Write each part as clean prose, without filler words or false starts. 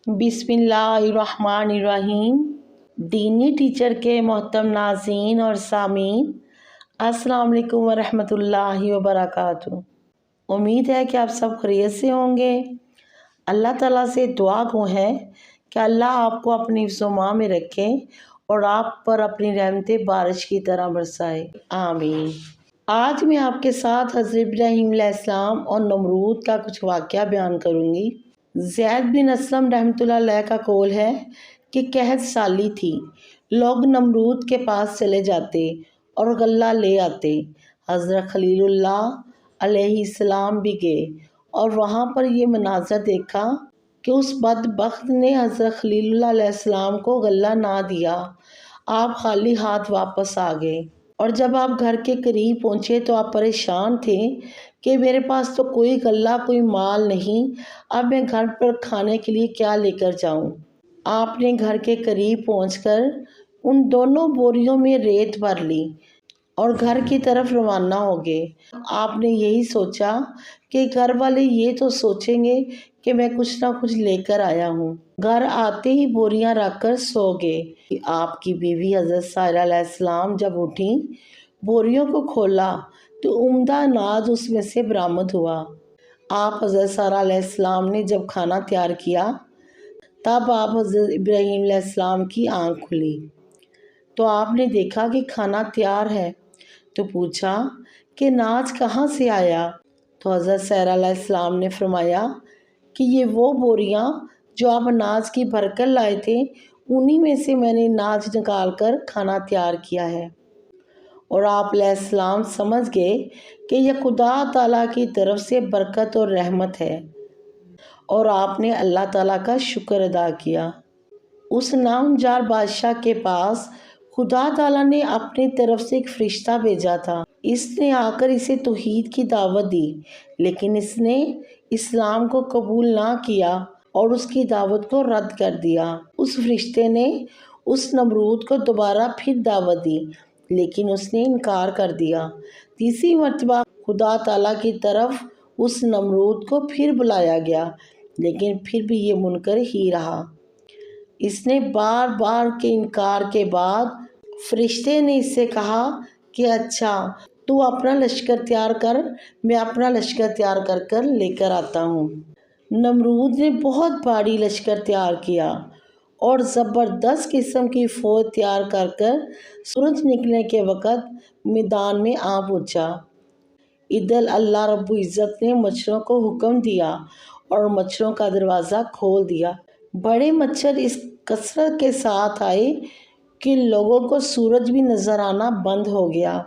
بسم اللہ الرحمن الرحیم۔ دینی ٹیچر کے محترم ناظرین اور سامعین، السلام علیکم ورحمۃ اللہ وبرکاتہ۔ امید ہے کہ آپ سب خیریت سے ہوں گے۔ اللہ تعالیٰ سے دعا گو ہے کہ اللہ آپ کو اپنی حفظ و امان میں رکھے اور آپ پر اپنی رحمتیں بارش کی طرح برسائے، آمین۔ آج میں آپ کے ساتھ حضرت ابراہیم علیہ السلام اور نمرود کا کچھ واقعہ بیان کروں گی۔ زید بن اسلم رحمۃ اللہ علیہ کا قول ہے کہ قحط سالی تھی، لوگ نمرود کے پاس چلے جاتے اور غلہ لے آتے۔ حضرت خلیل اللہ علیہ السلام بھی گئے اور وہاں پر یہ مناظر دیکھا کہ اس بدبخت نے حضرت خلیل اللہ علیہ السلام کو غلہ نہ دیا۔ آپ خالی ہاتھ واپس آ گئے، اور جب آپ گھر کے قریب پہنچے تو آپ پریشان تھے کہ میرے پاس تو کوئی غلہ، کوئی مال نہیں، اب میں گھر پر کھانے کے لیے کیا لے کر جاؤں۔ آپ نے گھر کے قریب پہنچ کر ان دونوں بوریوں میں ریت بھر لی اور گھر کی طرف روانہ ہو گئے۔ آپ نے یہی سوچا کہ گھر والے یہ تو سوچیں گے کہ میں کچھ نہ کچھ لے کر آیا ہوں۔ گھر آتے ہی بوریاں رکھ کر سو گئے۔ آپ کی بیوی حضرت سائرہ علیہ السلام جب اٹھیں، بوریوں کو کھولا تو عمدہ اناج اس میں سے برآمد ہوا۔ آپ حضرت سائرہ علیہ السلام نے جب کھانا تیار کیا، تب آپ حضرت ابراہیم علیہ السلام کی آنکھ کھلی تو آپ نے دیکھا کہ کھانا تیار ہے، تو پوچھا کہ اناج کہاں سے آیا؟ تو حضرت سائرہ علیہ السلام نے فرمایا کہ یہ وہ بوریاں جو آپ اناج کی بھر کر لائے تھے، انہی میں سے میں نے اناج نکال کر کھانا تیار کیا ہے۔ اور آپ علیہ السلام سمجھ گئے کہ یہ خدا تعالیٰ کی طرف سے برکت اور رحمت ہے، اور آپ نے اللہ تعالیٰ کا شکر ادا کیا۔ اس نامجار بادشاہ کے پاس خدا تعالیٰ نے اپنی طرف سے ایک فرشتہ بھیجا تھا۔ اس نے آ کر اسے توحید کی دعوت دی، لیکن اس نے اسلام کو قبول نہ کیا اور اس کی دعوت کو رد کر دیا۔ اس فرشتے نے اس نمرود کو دوبارہ پھر دعوت دی، لیکن اس نے انکار کر دیا۔ تیسری مرتبہ خدا تعالیٰ کی طرف اس نمرود کو پھر بلایا گیا، لیکن پھر بھی یہ منکر ہی رہا۔ اس نے بار بار کے انکار کے بعد فرشتے نے اس سے کہا کہ اچھا، تو اپنا لشکر تیار کر، میں اپنا لشکر تیار کر کر لے کر آتا ہوں۔ نمرود نے بہت بھاری لشکر تیار کیا اور زبردست قسم کی فوج تیار کر کر سورج نکلنے کے وقت میدان میں آ پہنچا۔ ادھر اللہ رب العزت نے مچھروں کو حکم دیا اور مچھروں کا دروازہ کھول دیا۔ بڑے مچھر اس کثرت کے ساتھ آئے کہ لوگوں کو سورج بھی نظر آنا بند ہو گیا۔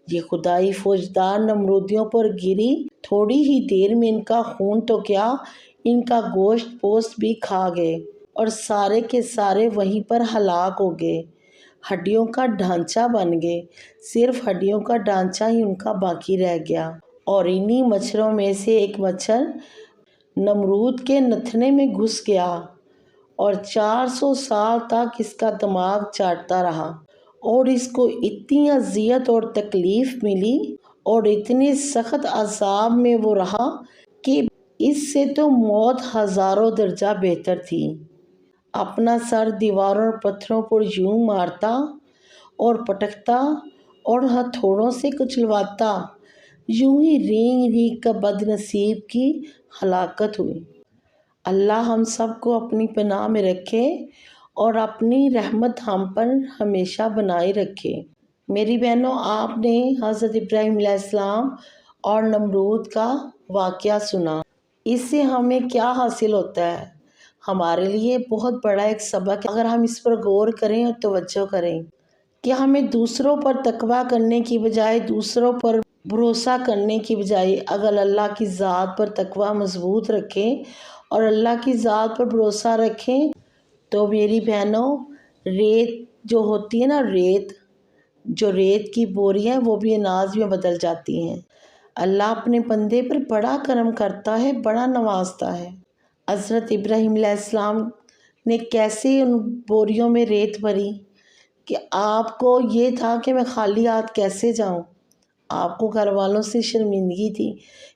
یہ خدائی فوجدار نمرودیوں پر گری، تھوڑی ہی دیر میں ان کا خون تو کیا، ان کا گوشت پوست بھی کھا گئے، اور سارے کے سارے وہیں پر ہلاک ہو گئے۔ ہڈیوں کا ڈھانچہ بن گئے، صرف ہڈیوں کا ڈھانچہ ہی ان کا باقی رہ گیا۔ اور انہی مچھروں میں سے ایک مچھر نمرود کے نتھنے میں گھس گیا اور 400 سال تک اس کا دماغ چاٹتا رہا، اور اس کو اتنی اذیت اور تکلیف ملی اور اتنے سخت عذاب میں وہ رہا کہ اس سے تو موت ہزاروں درجہ بہتر تھی۔ اپنا سر دیواروں اور پتھروں پر یوں مارتا اور پٹکتا اور ہتھوڑوں سے کچلواتا، یوں ہی رینگ رینگ کر بد نصیب کی ہلاکت ہوئی۔ اللہ ہم سب کو اپنی پناہ میں رکھے اور اپنی رحمت ہم پر ہمیشہ بنائے رکھے۔ میری بہنوں، آپ نے حضرت ابراہیم علیہ السلام اور نمرود کا واقعہ سنا۔ اس سے ہمیں کیا حاصل ہوتا ہے؟ ہمارے لیے بہت بڑا ایک سبق ہے، اگر ہم اس پر غور کریں اور توجہ کریں کہ ہمیں دوسروں پر تقویٰ کرنے کی بجائے، دوسروں پر بھروسہ کرنے کی بجائے، اگر اللہ کی ذات پر تقویٰ مضبوط رکھیں اور اللہ کی ذات پر بھروسہ رکھیں، تو میری بہنوں، ریت جو ہوتی ہے نا، ریت کی بوریاں وہ بھی اناج میں بدل جاتی ہیں۔ اللہ اپنے بندے پر بڑا کرم کرتا ہے، بڑا نوازتا ہے۔ حضرت ابراہیم علیہ السلام نے کیسے ان بوریوں میں ریت بھری کہ آپ کو یہ تھا کہ میں خالی ہاتھ کیسے جاؤں۔ آپ کو گھر والوں سے شرمندگی تھی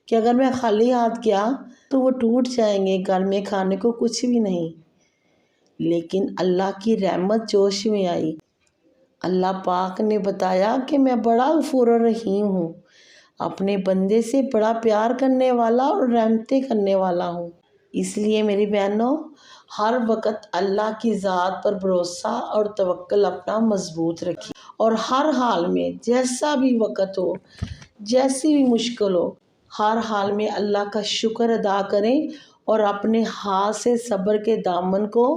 کہ اگر میں خالی ہاتھ گیا تو وہ ٹوٹ جائیں گے، گھر میں کھانے کو کچھ بھی نہیں۔ لیکن اللہ کی رحمت جوش میں آئی۔ اللہ پاک نے بتایا کہ میں بڑا غفور الرحیم ہوں، اپنے بندے سے بڑا پیار کرنے والا اور رحمتیں کرنے والا ہوں۔ اس لیے میری بہنوں، ہر وقت اللہ کی ذات پر بھروسہ اور توکل اپنا مضبوط رکھیے، اور ہر حال میں جیسا بھی وقت ہو، جیسی بھی مشکل ہو، ہر حال میں اللہ کا شکر ادا کریں اور اپنے ہاتھ سے صبر کے دامن کو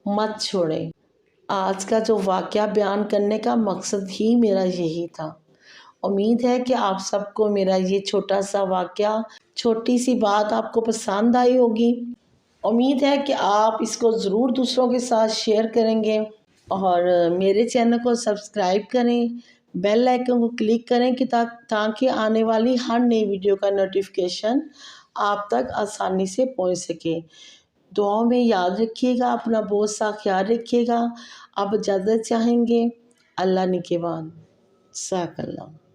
مت چھوڑیں۔ آج کا جو واقعہ بیان کرنے کا مقصد ہی میرا یہی تھا۔ امید ہے کہ آپ سب کو میرا یہ چھوٹا سا واقعہ، چھوٹی سی بات آپ کو پسند آئی ہوگی۔ امید ہے کہ آپ اس کو ضرور دوسروں کے ساتھ شیئر کریں گے، اور میرے چینل کو سبسکرائب کریں، بیل آئیکن کو کلک کریں کہ تاکہ آنے والی ہر نئی ویڈیو کا نوٹیفیکیشن آپ تک آسانی سے پہنچ سکے۔ دعاؤں میں یاد رکھیے گا، اپنا بہت سا خیال رکھیے گا۔ اب اجازت چاہیں گے، اللہ نگہبان۔ جزاک اللہ۔